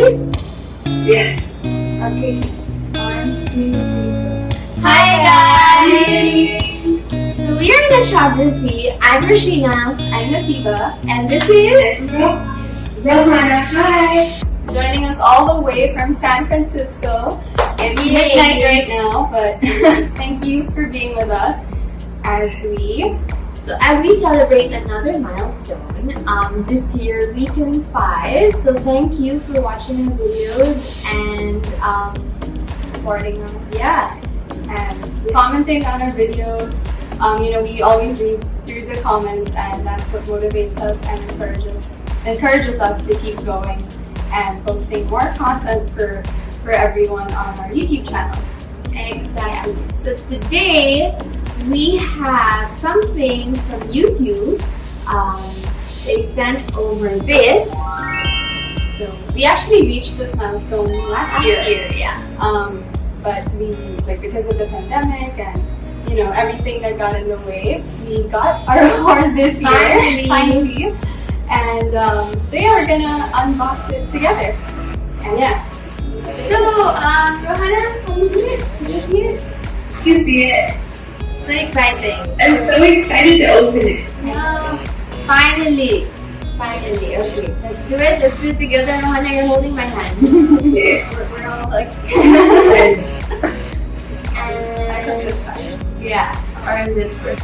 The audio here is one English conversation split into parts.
ready? Yeah. Okay. 1, 2, 3, go. Hi guys! So we are in Naachography. I'm Rashina. I'm Nasiba. And this is Romana, hi! Joining us all the way from San Francisco. It's Yay. midnight right now, but thank you for being with us as we celebrate another milestone. This year we turned 5. So thank you for watching our videos and supporting us. yeah. And commenting on our videos. We always read through the comments, and that's what motivates us and encourages us to keep going and posting more content for everyone on our YouTube channel. Exactly. So today we have something from YouTube. They sent over this. So we actually reached this milestone last year. Yeah. But we, because of the pandemic and everything that got in the way, we got our award this year finally. And so yeah, we're gonna unbox it together. And yeah. So, Rohana, can you see it? Can you see it? You can see it. So exciting. I'm so excited to open it. Finally. Okay, let's do it. Let's do it together. Rohana, you're holding my hand. Yeah. We're all like, I took this first. Yeah, or this first.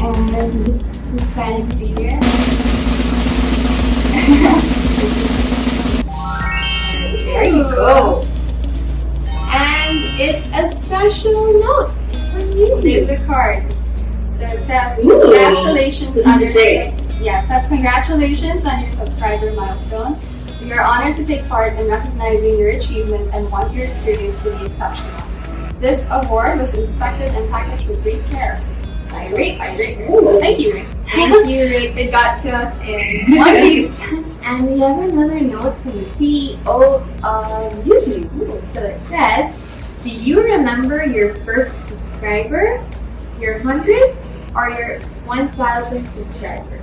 And then suspense here. There you go. And it's a special note from you. Here's a card. So it says, Ooh. congratulations This on is your big. it says congratulations on your subscriber milestone. We are honored to take part in recognizing your achievement and want your experience to be exceptional. This award was inspected and packaged with great care. I rate. So thank you, Rick. Thank you, Rick. It got to us in one piece. And we have another note from the CEO of YouTube. So it says, do you remember your first subscriber, your 100, or your 1,000 subscriber?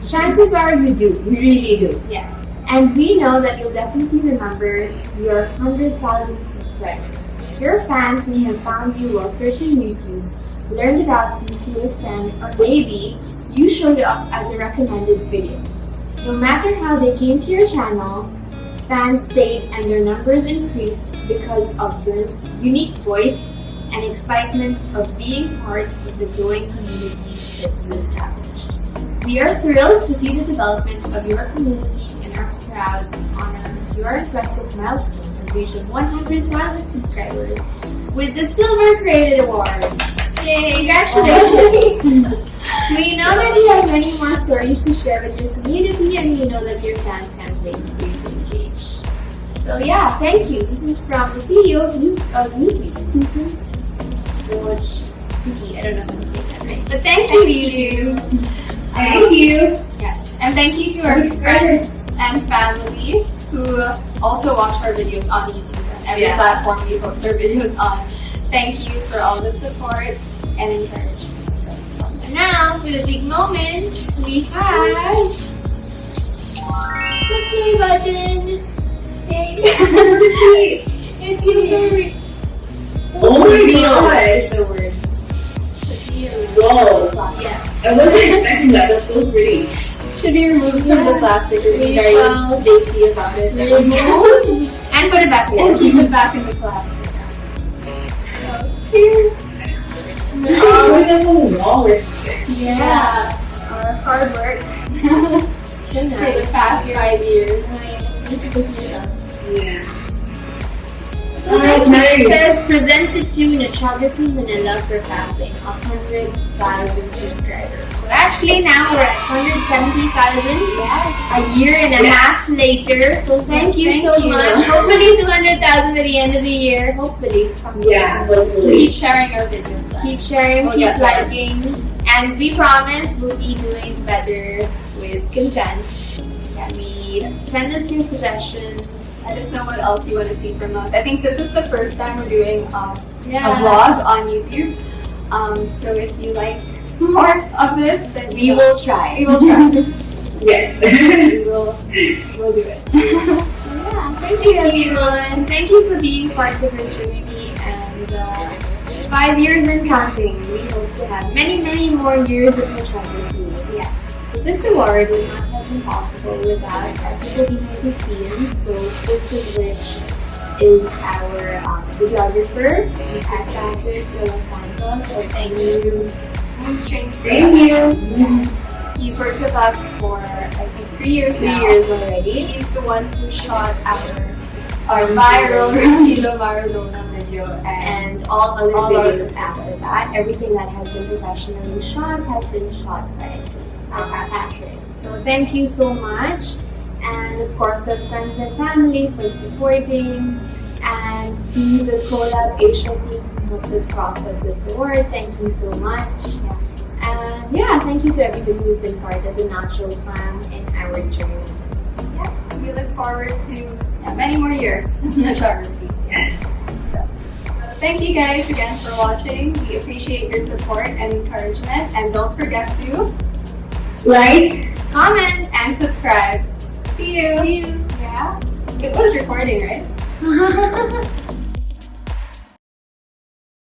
Chances are you do. We really do. Yeah. And we know that you'll definitely remember your 100,000 subscribers. Your fans may have found you while searching YouTube, learned about you through a friend, or maybe you showed up as a recommended video. No matter how they came to your channel, fans stayed and their numbers increased because of your unique voice and excitement of being part of the growing community that you established. We are thrilled to see the development of your community and are proud to honor your impressive milestone of reaching 100,000 subscribers with the Silver Created Award. Yay! Congratulations! We know that you have many more stories to share with your community, and we know that your fans can't wait for you to engage. So yeah, thank you. This is from the CEO of YouTube, Susan Wojcicki. I don't know if I'm saying that right, but thank you. Thank you. Yes. And thank you to our friends and family who also watch our videos on YouTube and every platform we post our videos on. Thank you for all the support and encouragement. So now, for the big moment, we have the play button. Hey, it feels so real. Oh my gosh. The word. Should be Whoa. Yes. I wasn't expecting that. That's so pretty. Should be removed from the plastic. We're being very lazy about it. Remove and put it back And in. keep it back in the plastic. Here. Oh, we have a wall or something. Yeah. Our hard work. For the past 5 years. Yeah. So it says presented to Naachography Manila for passing 100,000 subscribers. So actually now we're at 170,000. Yes. A year and a half later. So thank you so much. Hopefully 200,000 by the end of the year. Hopefully. Yeah, So hopefully. keep sharing our videos. Keep sharing, We'll keep get better. liking, and we promise we'll be doing better with content. Send us your suggestions. Let us know what else you want to see from us. I think this is the first time we're doing a Yeah. vlog on YouTube. So if you like more of this, then We will try. we will try. Yes. we'll do it. So yeah, thank you everyone. Thank you for being part of our journey, and 5 years and counting. We hope to have many, many more years of Naachography. Yeah. So this award would not have been possible without our people behind the scenes. So first of which is our videographer, Ms. Patrick de Los Santos. So thank you. Thank you. He's worked with us for I think 3 years 3 now. years already. He's the one who shot our viral Ronaldo Maradona video And all other All videos other after that. Everything that has been professionally shot has been shot by Patrick. So thank you so much. And of course our friends and family for supporting. And to the Collab Asia team who helped us process this award. Thank you so much. And yeah, thank you to everybody who's been part of the Nacho Fam in our journey. Yes, we look forward to many more years of Naachography. Yes. So thank you guys again for watching. We appreciate your support and encouragement. And don't forget to Like, comment and subscribe. See you. See you. Yeah. It was recording, right?